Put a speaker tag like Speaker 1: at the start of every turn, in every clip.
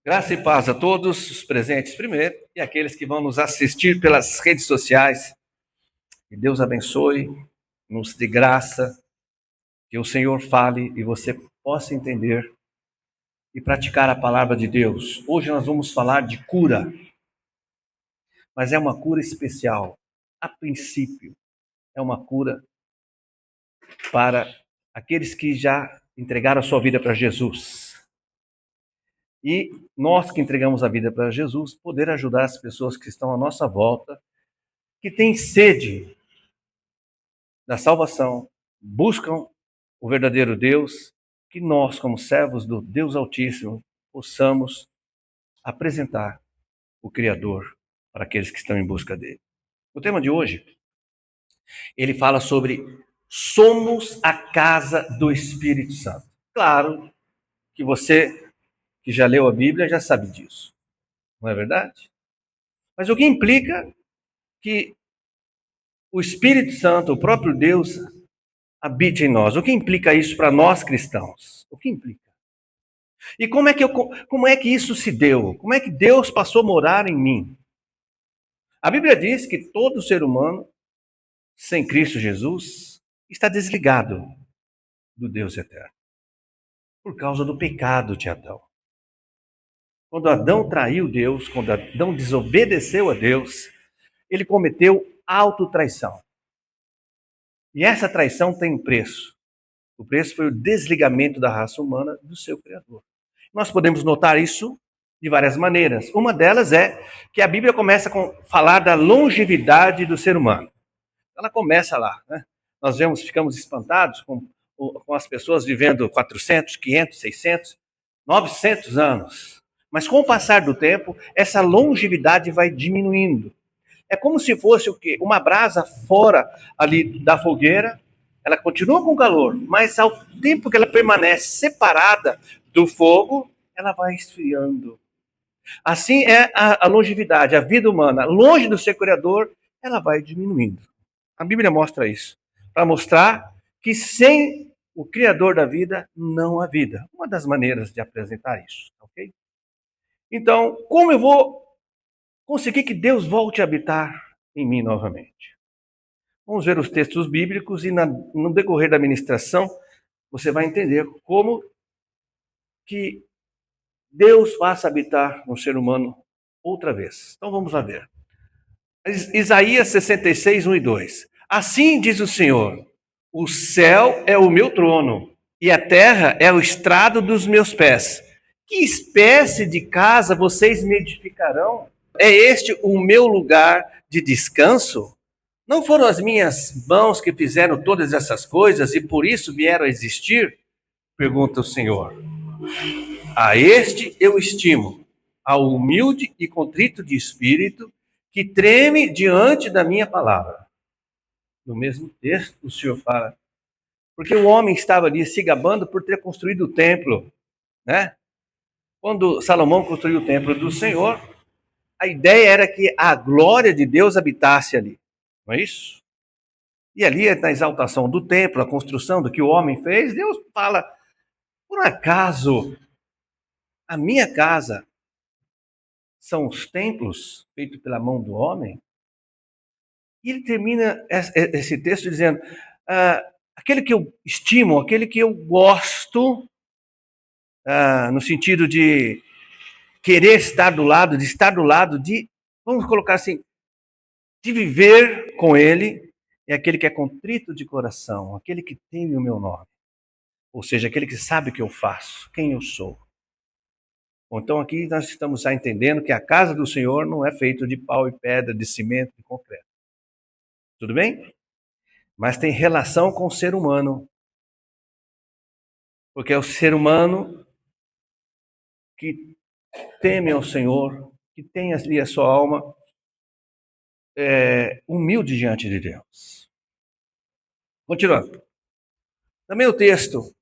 Speaker 1: Graça e paz a todos os presentes primeiro e aqueles que vão nos assistir pelas redes sociais. Que Deus abençoe, nos dê graça, que o Senhor fale e você possa entender e praticar a palavra de Deus. Hoje nós vamos falar de cura, mas é uma cura especial. A princípio, é uma cura para aqueles que já entregaram a sua vida para Jesus. E nós que entregamos a vida para Jesus, poder ajudar as pessoas que estão à nossa volta, que têm sede da salvação, buscam o verdadeiro Deus, que nós, como servos do Deus Altíssimo, possamos apresentar o Criador para aqueles que estão em busca dele. O tema de hoje, ele fala sobre somos a casa do Espírito Santo. Claro que você que já leu a Bíblia já sabe disso, não é verdade? Mas o que implica que o Espírito Santo, o próprio Deus, habite em nós. O que implica isso para nós cristãos? O que implica? E como é que isso se deu? Como é que Deus passou a morar em mim? A Bíblia diz que todo ser humano, sem Cristo Jesus, está desligado do Deus eterno. Por causa do pecado de Adão. Quando Adão traiu Deus, quando Adão desobedeceu a Deus, ele cometeu autotraição. E essa traição tem preço. O preço foi o desligamento da raça humana do seu Criador. Nós podemos notar isso de várias maneiras. Uma delas é que a Bíblia começa a falar da longevidade do ser humano. Ela começa lá, né? Nós ficamos espantados com as pessoas vivendo 400, 500, 600, 900 anos. Mas com o passar do tempo, essa longevidade vai diminuindo. É como se fosse o quê? Uma brasa fora ali da fogueira. Ela continua com calor, mas ao tempo que ela permanece separada do fogo, ela vai esfriando. Assim é a longevidade, a vida humana. Longe do seu Criador, ela vai diminuindo. A Bíblia mostra isso. Para mostrar que sem o Criador da vida, não há vida. Uma das maneiras de apresentar isso, ok? Então, como eu vou conseguir que Deus volte a habitar em mim novamente? Vamos ver os textos bíblicos e no decorrer da ministração você vai entender como que Deus faça habitar no ser humano outra vez. Então vamos lá ver. Isaías 66, 1 e 2. Assim diz o Senhor, o céu é o meu trono e a terra é o estrado dos meus pés. Que espécie de casa vocês me edificarão? É este o meu lugar de descanso? Não foram as minhas mãos que fizeram todas essas coisas e por isso vieram a existir? Pergunta o Senhor. A este eu estimo, ao humilde e contrito de espírito, que treme diante da minha palavra. No mesmo texto, o Senhor fala, porque o homem estava ali se gabando por ter construído o templo, né? Quando Salomão construiu o templo do Senhor, a ideia era que a glória de Deus habitasse ali. Não é isso? E ali, na exaltação do templo, a construção do que o homem fez, Deus fala, por acaso, a minha casa são os templos feitos pela mão do homem? E ele termina esse texto dizendo, aquele que eu estimo, aquele que eu gosto, no sentido de querer estar do lado, de estar do lado, de, vamos colocar assim, de viver com ele, é aquele que é contrito de coração, aquele que teme o meu nome. Ou seja, aquele que sabe o que eu faço, quem eu sou. Então aqui nós estamos já entendendo que a casa do Senhor não é feita de pau e pedra, de cimento e concreto. Tudo bem? Mas tem relação com o ser humano. Porque é o ser humano que teme ao Senhor, que tem ali a sua alma humilde diante de Deus. Continuando. Também o texto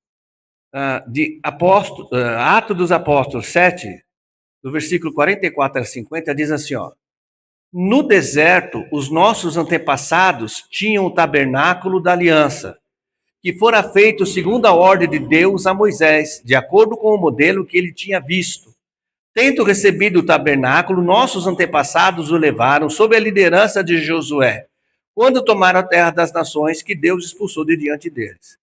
Speaker 1: de Atos dos Apóstolos 7, do versículo 44 a 50, diz assim, ó. No deserto, os nossos antepassados tinham o tabernáculo da aliança, que fora feito segundo a ordem de Deus a Moisés, de acordo com o modelo que ele tinha visto. Tendo recebido o tabernáculo, nossos antepassados o levaram sob a liderança de Josué, quando tomaram a terra das nações que Deus expulsou de diante deles.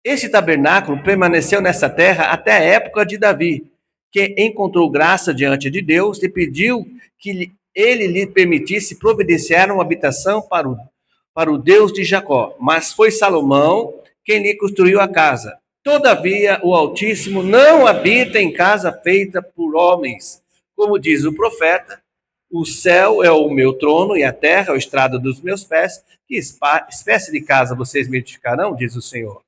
Speaker 1: Esse tabernáculo permaneceu nessa terra até a época de Davi, que encontrou graça diante de Deus e pediu que ele lhe permitisse providenciar uma habitação para o Deus de Jacó. Mas foi Salomão quem lhe construiu a casa. Todavia, o Altíssimo não habita em casa feita por homens. Como diz o profeta, o céu é o meu trono e a terra é o estrado dos meus pés. Que espécie de casa vocês me edificarão, diz o Senhor?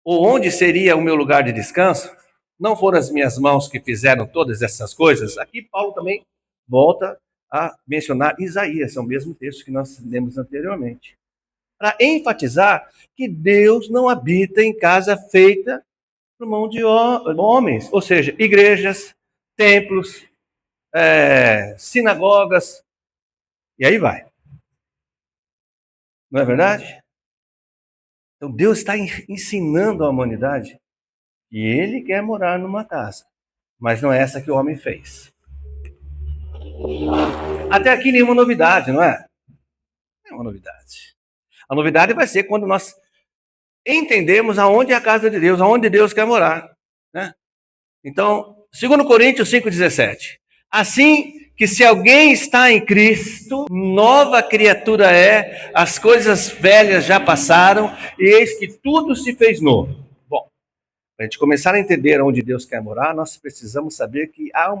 Speaker 1: Ou onde seria o meu lugar de descanso? Não foram as minhas mãos que fizeram todas essas coisas? Aqui Paulo também volta a mencionar Isaías, é o mesmo texto que nós lemos anteriormente, para enfatizar que Deus não habita em casa feita por mão de homens, ou seja, igrejas, templos, sinagogas, e aí vai. Não é verdade? Então Deus está ensinando à humanidade que Ele quer morar numa casa, mas não é essa que o homem fez. Até aqui nenhuma novidade, não é? Nenhuma novidade. A novidade vai ser quando nós entendemos aonde é a casa de Deus, aonde Deus quer morar, né? Então, 2 Coríntios 5,17. Assim que se alguém está em Cristo, nova criatura é, as coisas velhas já passaram, e eis que tudo se fez novo. Bom, para a gente começar a entender onde Deus quer morar, nós precisamos saber que há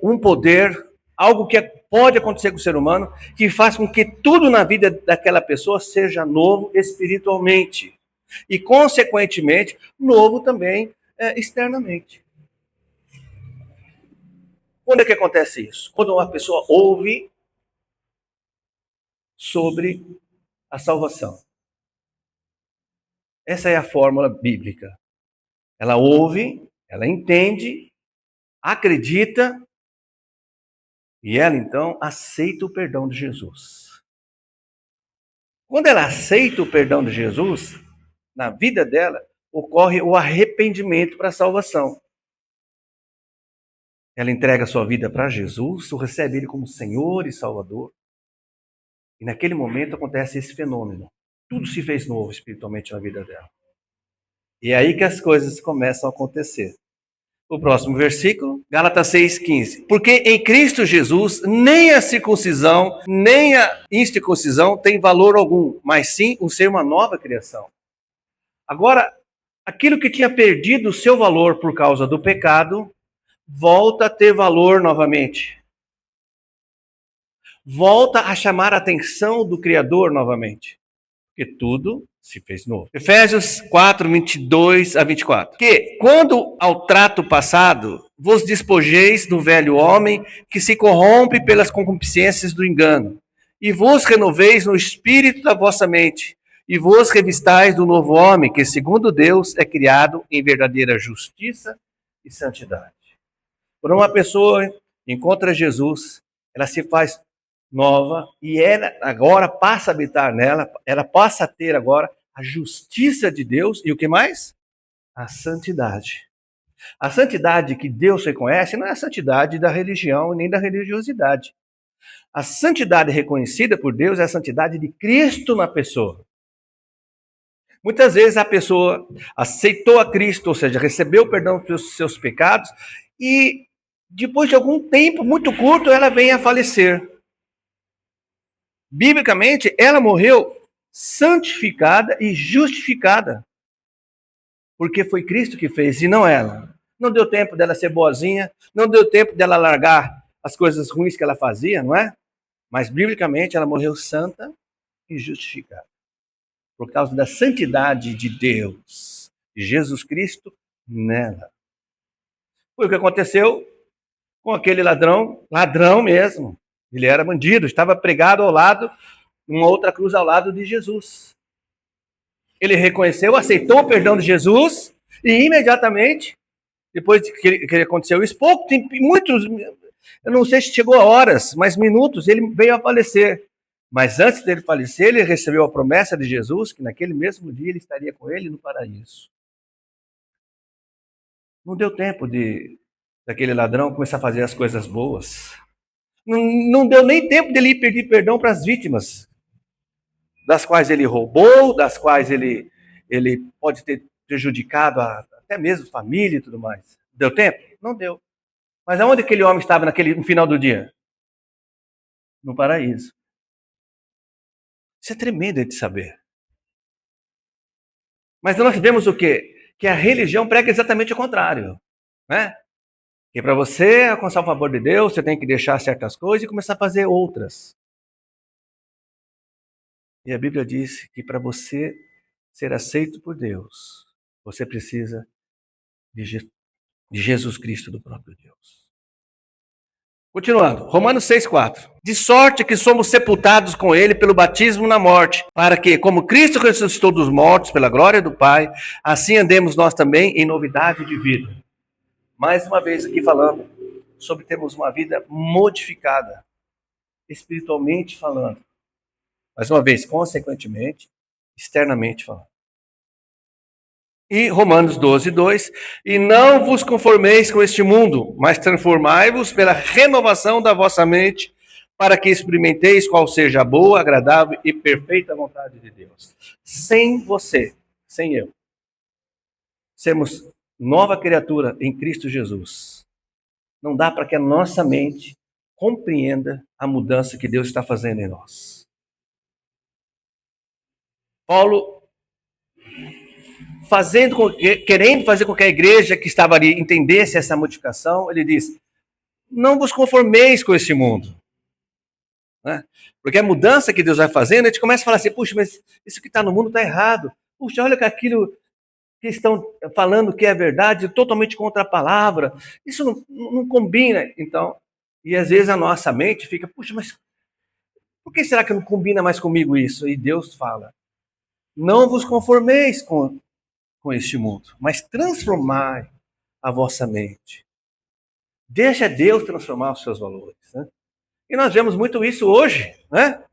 Speaker 1: um poder, algo que pode acontecer com o ser humano, que faz com que tudo na vida daquela pessoa seja novo espiritualmente. E, consequentemente, novo também externamente. Quando é que acontece isso? Quando uma pessoa ouve sobre a salvação. Essa é a fórmula bíblica. Ela ouve, ela entende, acredita, e ela então aceita o perdão de Jesus. Quando ela aceita o perdão de Jesus, na vida dela, ocorre o arrependimento para a salvação. Ela entrega a sua vida para Jesus, ou recebe Ele como Senhor e Salvador. E naquele momento acontece esse fenômeno. Tudo se fez novo espiritualmente na vida dela. E é aí que as coisas começam a acontecer. O próximo versículo, Gálatas 6,15. Porque em Cristo Jesus, nem a circuncisão, nem a incircuncisão tem valor algum, mas sim o ser uma nova criação. Agora, aquilo que tinha perdido o seu valor por causa do pecado, volta a ter valor novamente. Volta a chamar a atenção do Criador novamente. Porque tudo se fez novo. Efésios 4, 22 a 24. Que, quando ao trato passado, vos despojeis do velho homem que se corrompe pelas concupiscências do engano, e vos renoveis no espírito da vossa mente, e vos revistais do novo homem, que segundo Deus é criado em verdadeira justiça e santidade. Quando uma pessoa encontra Jesus, ela se faz nova e ela agora passa a habitar nela, ela passa a ter agora a justiça de Deus e o que mais? A santidade. A santidade que Deus reconhece não é a santidade da religião nem da religiosidade. A santidade reconhecida por Deus é a santidade de Cristo na pessoa. Muitas vezes a pessoa aceitou a Cristo, ou seja, recebeu o perdão dos seus pecados e depois de algum tempo muito curto ela vem a falecer. Biblicamente, ela morreu santificada e justificada. Porque foi Cristo que fez e não ela. Não deu tempo dela ser boazinha, não deu tempo dela largar as coisas ruins que ela fazia, não é? Mas, biblicamente, ela morreu santa e justificada. Por causa da santidade de Deus, de Jesus Cristo nela. Foi o que aconteceu com aquele ladrão mesmo. Ele era bandido, estava pregado ao lado, uma outra cruz ao lado de Jesus. Ele reconheceu, aceitou o perdão de Jesus e imediatamente, depois que aconteceu isso, muitos, eu não sei se chegou a horas, mas minutos, ele veio a falecer. Mas antes dele falecer, ele recebeu a promessa de Jesus que naquele mesmo dia ele estaria com ele no paraíso. Não deu tempo daquele ladrão começar a fazer as coisas boas. Não deu nem tempo dele ir pedir perdão para as vítimas, das quais ele roubou, das quais ele pode ter prejudicado até mesmo família e tudo mais. Deu tempo? Não deu. Mas aonde aquele homem estava no final do dia? No paraíso. Isso é tremendo de saber. Mas nós vemos o quê? Que a religião prega exatamente o contrário, né? Que para você alcançar o favor de Deus, você tem que deixar certas coisas e começar a fazer outras. E a Bíblia diz que para você ser aceito por Deus, você precisa de Jesus Cristo, do próprio Deus. Continuando, Romanos 6,4. De sorte que somos sepultados com ele pelo batismo na morte, para que, como Cristo ressuscitou dos mortos pela glória do Pai, assim andemos nós também em novidade de vida. Mais uma vez aqui falando sobre termos uma vida modificada, espiritualmente falando. Mais uma vez, consequentemente, externamente falando. E Romanos 12:2, e não vos conformeis com este mundo, mas transformai-vos pela renovação da vossa mente, para que experimenteis qual seja a boa, agradável e perfeita vontade de Deus. Sem você, sem eu, sermos nova criatura em Cristo Jesus, não dá para que a nossa mente compreenda a mudança que Deus está fazendo em nós. Paulo querendo fazer com que a igreja que estava ali entendesse essa modificação, ele diz, não vos conformeis com esse mundo. Né? Porque a mudança que Deus vai fazendo, a gente começa a falar assim, puxa, mas isso que está no mundo está errado. Puxa, olha que aquilo que estão falando que é verdade, totalmente contra a palavra. Isso não combina. Então, e às vezes a nossa mente fica, puxa, mas por que será que não combina mais comigo isso? E Deus fala, não vos conformeis com este mundo, mas transformai a vossa mente. Deixa Deus transformar os seus valores. Né? E nós vemos muito isso hoje. Né?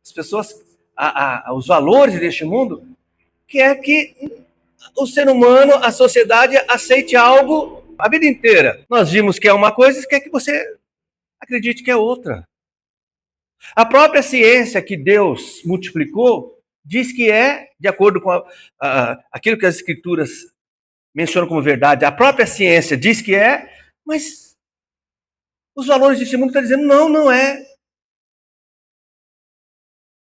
Speaker 1: As pessoas, os valores deste mundo, quer que o ser humano, a sociedade, aceite algo a vida inteira. Nós vimos que é uma coisa e quer que você acredite que é outra. A própria ciência que Deus multiplicou diz que é, de acordo com aquilo que as Escrituras mencionam como verdade, a própria ciência diz que é, mas os valores desse mundo estão dizendo não é.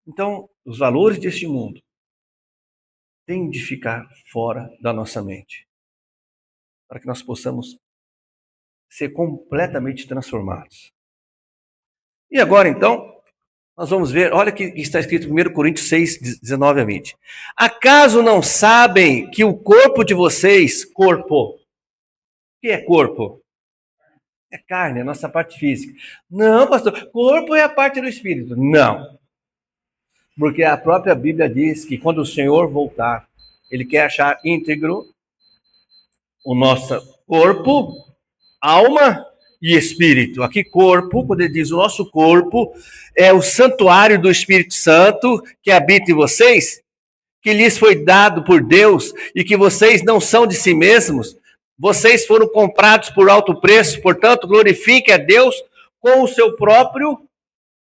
Speaker 1: Então, os valores deste mundo têm de ficar fora da nossa mente, para que nós possamos ser completamente transformados. E agora, então, nós vamos ver, olha o que está escrito em 1 Coríntios 6, 19 a 20. Acaso não sabem que o corpo de vocês, corpo, o que é corpo? É carne, é a nossa parte física. Não, pastor, corpo é a parte do espírito. Não. Porque a própria Bíblia diz que quando o Senhor voltar, Ele quer achar íntegro o nosso corpo, alma e espírito. Aqui corpo, quando ele diz o nosso corpo, é o santuário do Espírito Santo que habita em vocês, que lhes foi dado por Deus e que vocês não são de si mesmos. Vocês foram comprados por alto preço, portanto, glorifique a Deus com o seu próprio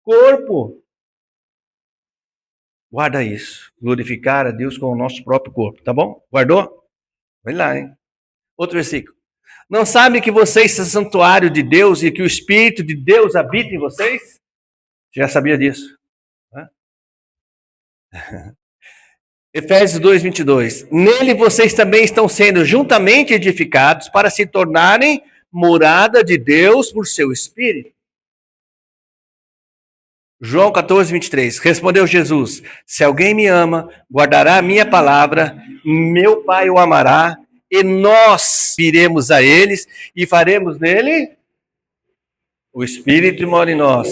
Speaker 1: corpo. Guarda isso. Glorificar a Deus com o nosso próprio corpo, tá bom? Guardou? Vai lá, hein? Outro versículo. Não sabem que vocês são santuário de Deus e que o Espírito de Deus habita em vocês? Já sabia disso. Né? Efésios 2:22. Nele vocês também estão sendo juntamente edificados para se tornarem morada de Deus por seu Espírito. João 14:23. Respondeu Jesus: se alguém me ama, guardará a minha palavra, meu Pai o amará, e nós viremos a eles e faremos nele o Espírito mora em nós.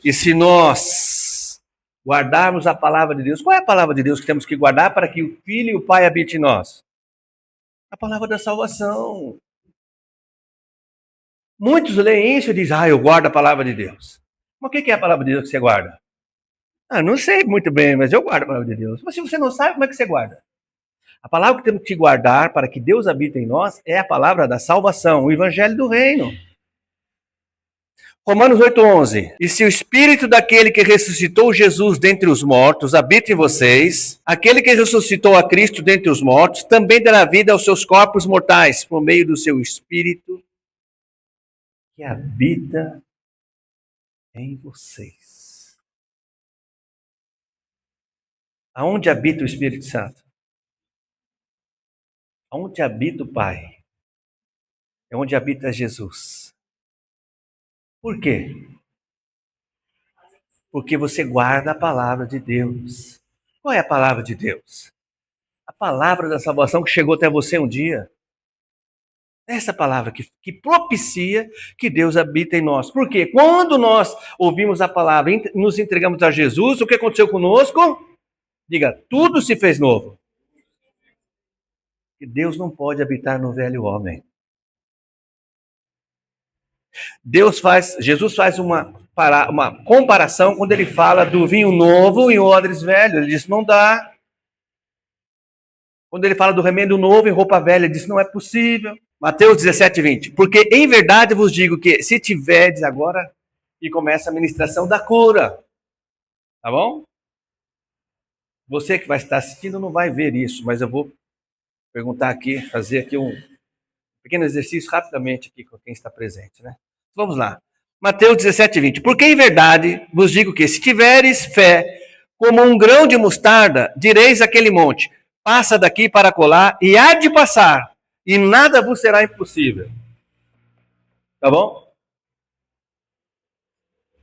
Speaker 1: E se nós guardarmos a palavra de Deus, qual é a palavra de Deus que temos que guardar para que o Filho e o Pai habitem em nós? A palavra da salvação. Muitos leem isso e dizem, eu guardo a palavra de Deus. Mas o que é a palavra de Deus que você guarda? Não sei muito bem, mas eu guardo a palavra de Deus. Mas se você não sabe, como é que você guarda? A palavra que temos que guardar para que Deus habite em nós é a palavra da salvação, o evangelho do reino. Romanos 8:11. E se o espírito daquele que ressuscitou Jesus dentre os mortos habita em vocês, aquele que ressuscitou a Cristo dentre os mortos também dará vida aos seus corpos mortais por meio do seu espírito que habita em vocês. Aonde habita o Espírito Santo? Aonde habita o Pai? É onde habita Jesus. Por quê? Porque você guarda a palavra de Deus. Qual é a palavra de Deus? A palavra da salvação que chegou até você um dia. Essa palavra que propicia que Deus habita em nós. Por quê? Quando nós ouvimos a palavra e nos entregamos a Jesus, o que aconteceu conosco? Diga, tudo se fez novo. Que Deus não pode habitar no velho homem. Jesus faz uma comparação quando ele fala do vinho novo em odres velhos. Ele diz, não dá. Quando ele fala do remendo novo em roupa velha, ele diz, não é possível. Mateus 17:20. Porque em verdade vos digo que se tiverdes agora, e começa a ministração da cura. Tá bom? Você que vai estar assistindo não vai ver isso, mas eu vou perguntar aqui, fazer aqui um pequeno exercício rapidamente aqui com quem está presente, né? Vamos lá. Mateus 17:20. Porque em verdade vos digo que se tiveres fé como um grão de mostarda, direis àquele monte, passa daqui para acolá, e há de passar, e nada vos será impossível. Tá bom?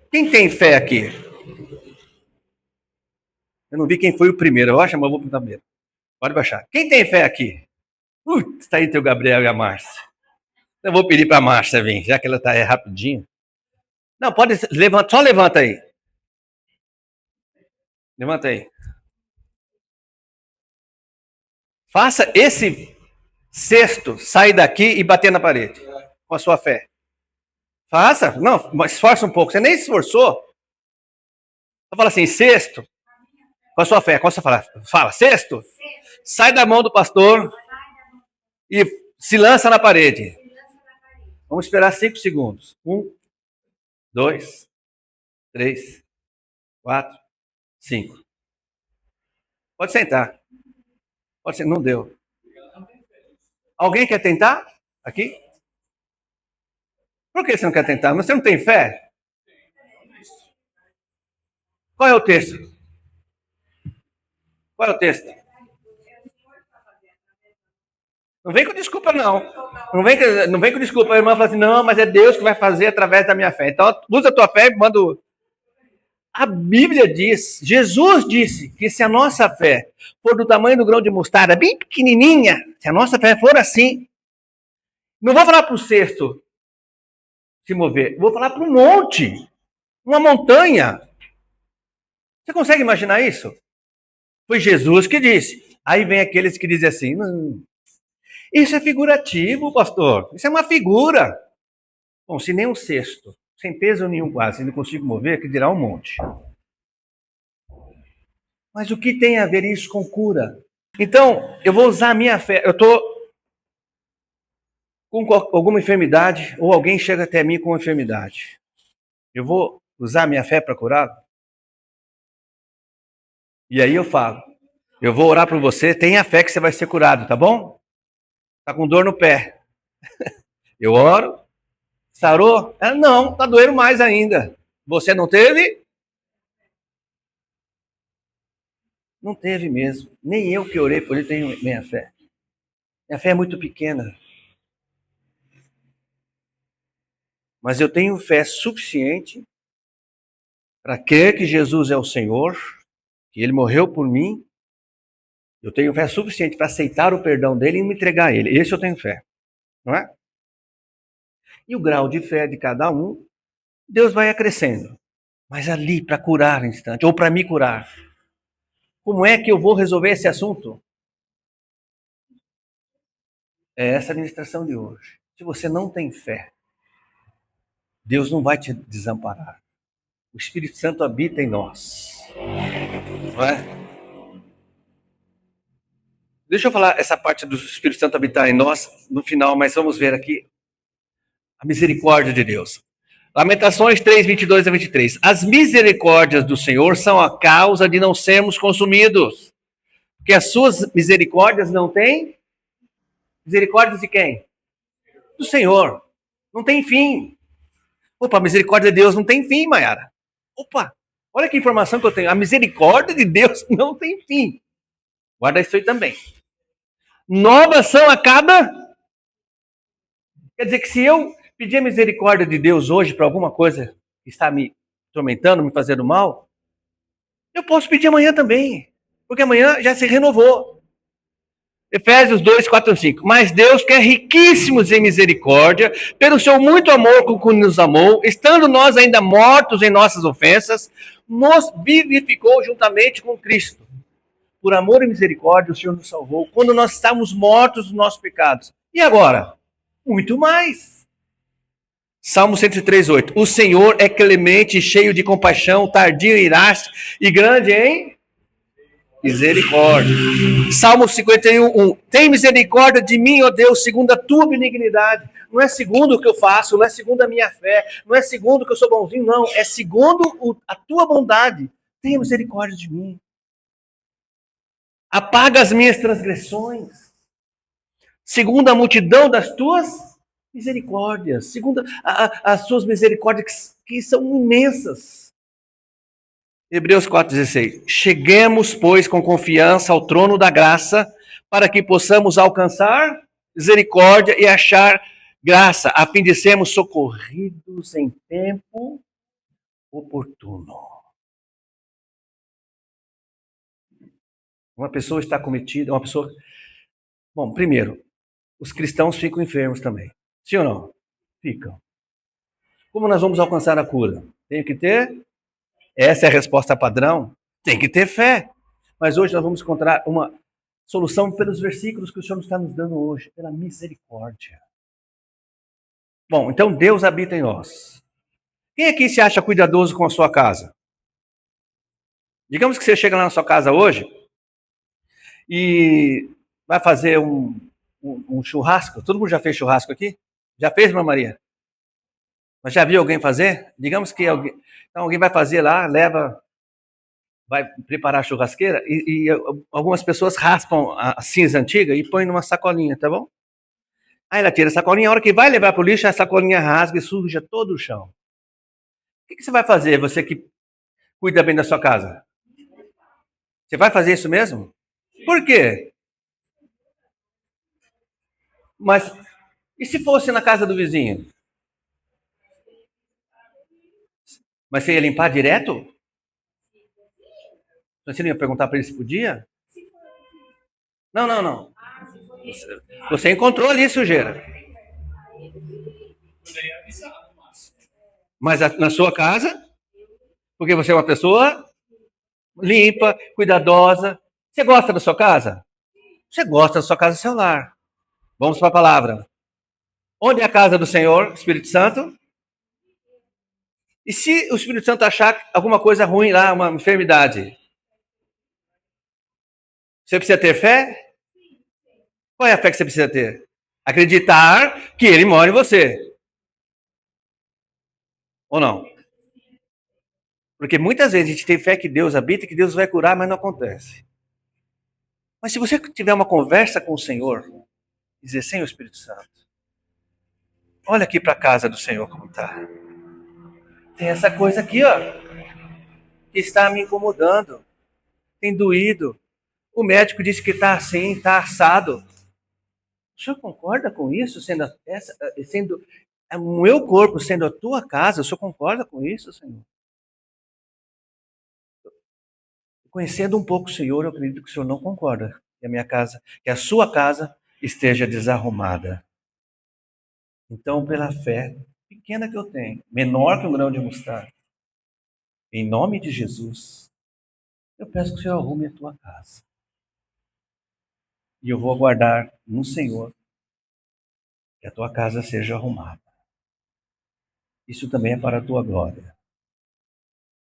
Speaker 1: Quem tem fé aqui? Eu não vi quem foi o primeiro, eu acho, mas eu vou perguntar primeiro. Pode baixar. Quem tem fé aqui? Está aí teu Gabriel e a Márcia. Eu vou pedir para a Márcia vir, já que ela está aí rapidinho. Não, pode levantar, só levanta aí. Levanta aí. Faça esse cesto sair daqui e bater na parede com a sua fé. Faça. Não, mas esforça um pouco. Você nem se esforçou. Só fala assim, cesto. Com a sua fé. Qual você fala? Fala, cesto. Sai da mão do pastor e se lança na parede. Vamos esperar 5 segundos. 1, 2, 3, 4, 5. Pode sentar. Pode ser. Não deu. Alguém quer tentar? Aqui? Por que você não quer tentar? Você não tem fé? Qual é o texto? Qual é o texto? Não vem com desculpa, não. Não vem com desculpa. A irmã fala assim, não, mas é Deus que vai fazer através da minha fé. Então, usa a tua fé e manda. A Bíblia diz, Jesus disse que se a nossa fé for do tamanho do grão de mostarda, bem pequenininha, se a nossa fé for assim, não vou falar para o cesto se mover, vou falar para um monte, uma montanha. Você consegue imaginar isso? Foi Jesus que disse. Aí vem aqueles que dizem assim, não, isso é figurativo, pastor, isso é uma figura. Bom, se nem um cesto, sem peso nenhum quase, não consigo mover, que dirá um monte. Mas o que tem a ver isso com cura? Então, eu vou usar a minha fé. Eu estou com alguma enfermidade, ou alguém chega até mim com uma enfermidade. Eu vou usar a minha fé para curar? E aí eu falo, eu vou orar por você, tenha fé que você vai ser curado, tá bom? Tá com dor no pé. Eu oro, sarou? Ela, não, tá doendo mais ainda. Você não teve? Não teve mesmo. Nem eu que orei por ele tenho minha fé. Minha fé é muito pequena. Mas eu tenho fé suficiente para crer que Jesus é o Senhor, que Ele morreu por mim. Eu tenho fé suficiente para aceitar o perdão dele e me entregar a Ele. Esse eu tenho fé, não é? E o grau de fé de cada um, Deus vai acrescendo. Mas ali, para curar no instante, ou para me curar, como é que eu vou resolver esse assunto? É essa a ministração de hoje. Se você não tem fé, Deus não vai te desamparar. O Espírito Santo habita em nós. Não é? Deixa eu falar essa parte do Espírito Santo habitar em nós no final, mas vamos ver aqui a misericórdia de Deus. Lamentações 3, 22 a 23. As misericórdias do Senhor são a causa de não sermos consumidos. Porque as suas misericórdias não têm? Misericórdias de quem? Do Senhor. Não tem fim. Opa, a misericórdia de Deus não tem fim, Mayara. Opa, olha que informação que eu tenho. A misericórdia de Deus não tem fim. Guarda isso aí também. Novas são a cada... Quer dizer que se eu pedir a misericórdia de Deus hoje para alguma coisa que está me atormentando, me fazendo mal, eu posso pedir amanhã também. Porque amanhã já se renovou. Efésios 2, 4 e 5. Mas Deus, que é riquíssimo em misericórdia, pelo seu muito amor com que nos amou, estando nós ainda mortos em nossas ofensas, nos vivificou juntamente com Cristo. Por amor e misericórdia, o Senhor nos salvou quando nós estávamos mortos dos nossos pecados. E agora? Muito mais. Salmo 103, 8. O Senhor é clemente, cheio de compaixão, tardio em irar-se e grande em misericórdia. Salmo 51, 1. Tem misericórdia de mim, ó Deus, segundo a tua benignidade. Não é segundo o que eu faço, não é segundo a minha fé, não é segundo que eu sou bonzinho, não. É segundo a tua bondade. Tenha misericórdia de mim. Apaga as minhas transgressões. Segundo a multidão das tuas misericórdias. Segundo as suas misericórdias que são imensas. Hebreus 4,16. Cheguemos, pois, com confiança ao trono da graça, para que possamos alcançar misericórdia e achar graça, a fim de sermos socorridos em tempo oportuno. Uma pessoa está cometida, uma pessoa... Bom, primeiro, os cristãos ficam enfermos também. Sim ou não? Ficam. Como nós vamos alcançar a cura? Tem que ter... Essa é a resposta padrão. Tem que ter fé. Mas hoje nós vamos encontrar uma solução pelos versículos que o Senhor nos está nos dando hoje, pela misericórdia. Bom, então Deus habita em nós. Quem aqui se acha cuidadoso com a sua casa? Digamos que você chega lá na sua casa hoje e vai fazer um churrasco. Todo mundo já fez churrasco aqui? Já fez, irmã Maria? Mas já viu alguém fazer? Digamos que alguém vai fazer lá, vai preparar a churrasqueira e algumas pessoas raspam a cinza antiga e põem numa sacolinha, tá bom? Aí ela tira a sacolinha, a hora que vai levar para o lixo, a sacolinha rasga e suja todo o chão. O que você vai fazer, você que cuida bem da sua casa? Você vai fazer isso mesmo? Por quê? Mas, e se fosse na casa do vizinho? Mas você ia limpar direto? Você não ia perguntar para ele se podia? Não. Você encontrou ali sujeira. Mas na sua casa, porque você é uma pessoa limpa, cuidadosa. Você gosta da sua casa? Você gosta da sua casa, seu lar. Vamos para a palavra. Onde é a casa do Senhor, Espírito Santo? E se o Espírito Santo achar alguma coisa ruim lá, uma enfermidade? Você precisa ter fé? Qual é a fé que você precisa ter? Acreditar que ele mora em você. Ou não? Porque muitas vezes a gente tem fé que Deus habita, que Deus vai curar, mas não acontece. Mas se você tiver uma conversa com o Senhor, e dizer, Senhor Espírito Santo, olha aqui para a casa do Senhor como está. Tem essa coisa aqui, ó, que está me incomodando. Tem doído. O médico disse que está assim, está assado. O senhor concorda com isso, sendo o meu corpo sendo a tua casa? O senhor concorda com isso, Senhor? Conhecendo um pouco o Senhor, eu acredito que o Senhor não concorda que a minha casa, que a sua casa esteja desarrumada. Então, pela fé pequena que eu tenho, menor que um grão de mostarda, em nome de Jesus, eu peço que o Senhor arrume a tua casa. E eu vou aguardar no Senhor que a tua casa seja arrumada. Isso também é para a tua glória.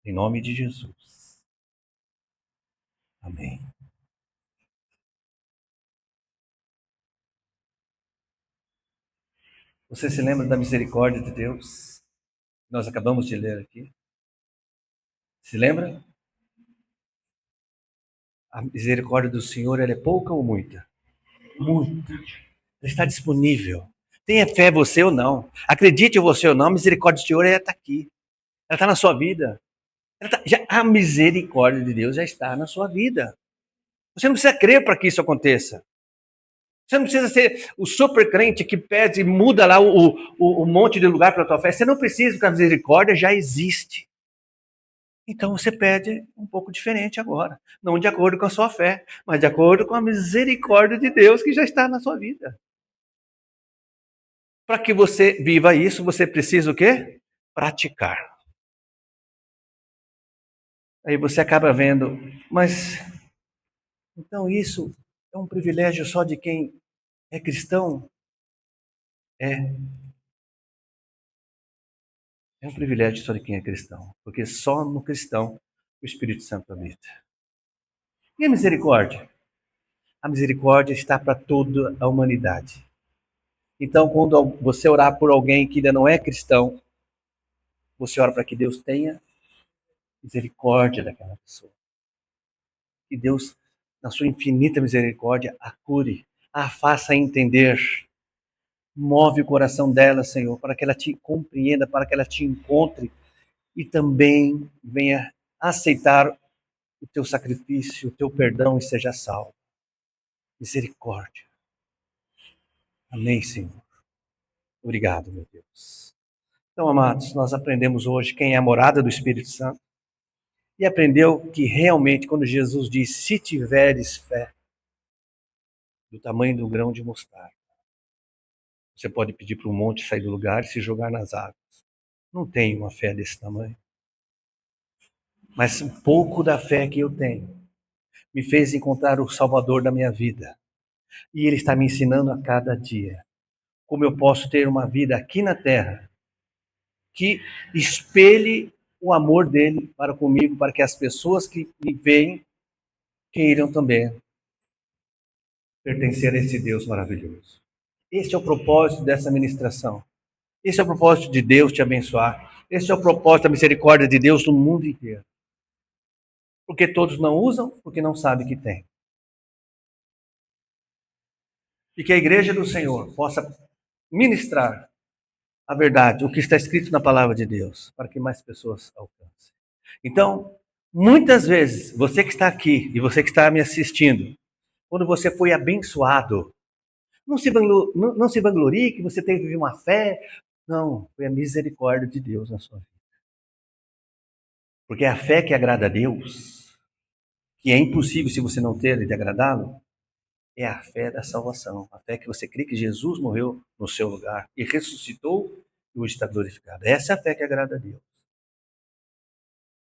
Speaker 1: Em nome de Jesus. Amém. Você se lembra da misericórdia de Deus? Nós acabamos de ler aqui. Se lembra? A misericórdia do Senhor, ela é pouca ou muita? Muita. Ela está disponível. Tenha fé você ou não. Acredite você ou não, a misericórdia do Senhor está aqui. Ela está na sua vida. A misericórdia de Deus já está na sua vida. Você não precisa crer para que isso aconteça. Você não precisa ser o super crente que pede e muda lá o monte de lugar para a tua fé. Você não precisa, porque a misericórdia já existe. Então você pede um pouco diferente agora. Não de acordo com a sua fé, mas de acordo com a misericórdia de Deus que já está na sua vida. Para que você viva isso, você precisa o quê? Praticar. Aí você acaba vendo, mas então isso é um privilégio só de quem é cristão? É. É um privilégio só de quem é cristão, porque só no cristão o Espírito Santo habita. E a misericórdia? A misericórdia está para toda a humanidade. Então, quando você orar por alguém que ainda não é cristão, você ora para que Deus tenha misericórdia daquela pessoa. Que Deus, na sua infinita misericórdia, a cure, a faça entender. Move o coração dela, Senhor, para que ela te compreenda, para que ela te encontre e também venha aceitar o teu sacrifício, o teu perdão e seja salvo. Misericórdia. Amém, Senhor. Obrigado, meu Deus. Então, amados, nós aprendemos hoje quem é a morada do Espírito Santo e aprendeu que realmente, quando Jesus diz, se tiveres fé do tamanho do grão de mostarda, você pode pedir para um monte sair do lugar e se jogar nas águas. Não tenho uma fé desse tamanho. Mas um pouco da fé que eu tenho me fez encontrar o Salvador da minha vida. E Ele está me ensinando a cada dia como eu posso ter uma vida aqui na terra que espelhe o amor dele para comigo, para que as pessoas que me veem queiram também pertencer a esse Deus maravilhoso. Este é o propósito dessa ministração. Esse é o propósito de Deus te abençoar. Esse é o propósito da misericórdia de Deus no mundo inteiro. Porque todos não usam, porque não sabem que tem. E que a igreja do Senhor possa ministrar a verdade, o que está escrito na palavra de Deus, para que mais pessoas alcancem. Então, muitas vezes, você que está aqui e você que está me assistindo, quando você foi abençoado, não se vanglorie que você teve uma fé. Não, foi a misericórdia de Deus na sua vida. Porque a fé que agrada a Deus, que é impossível se você não ter de agradá-lo, é a fé da salvação. A fé que você crê que Jesus morreu no seu lugar e ressuscitou e hoje está glorificado. Essa é a fé que agrada a Deus.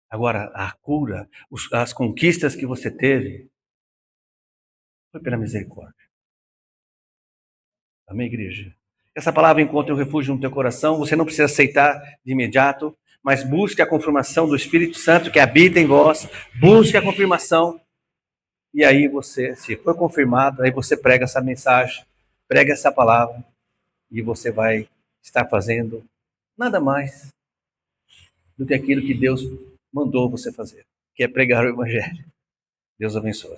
Speaker 1: Agora, a cura, as conquistas que você teve, foi pela misericórdia. Amém, igreja? Essa palavra encontra o refúgio no teu coração. Você não precisa aceitar de imediato, mas busque a confirmação do Espírito Santo que habita em vós. Busque a confirmação. E aí você, se for confirmado, aí você prega essa mensagem, prega essa palavra, e você vai estar fazendo nada mais do que aquilo que Deus mandou você fazer, que é pregar o Evangelho. Deus abençoe.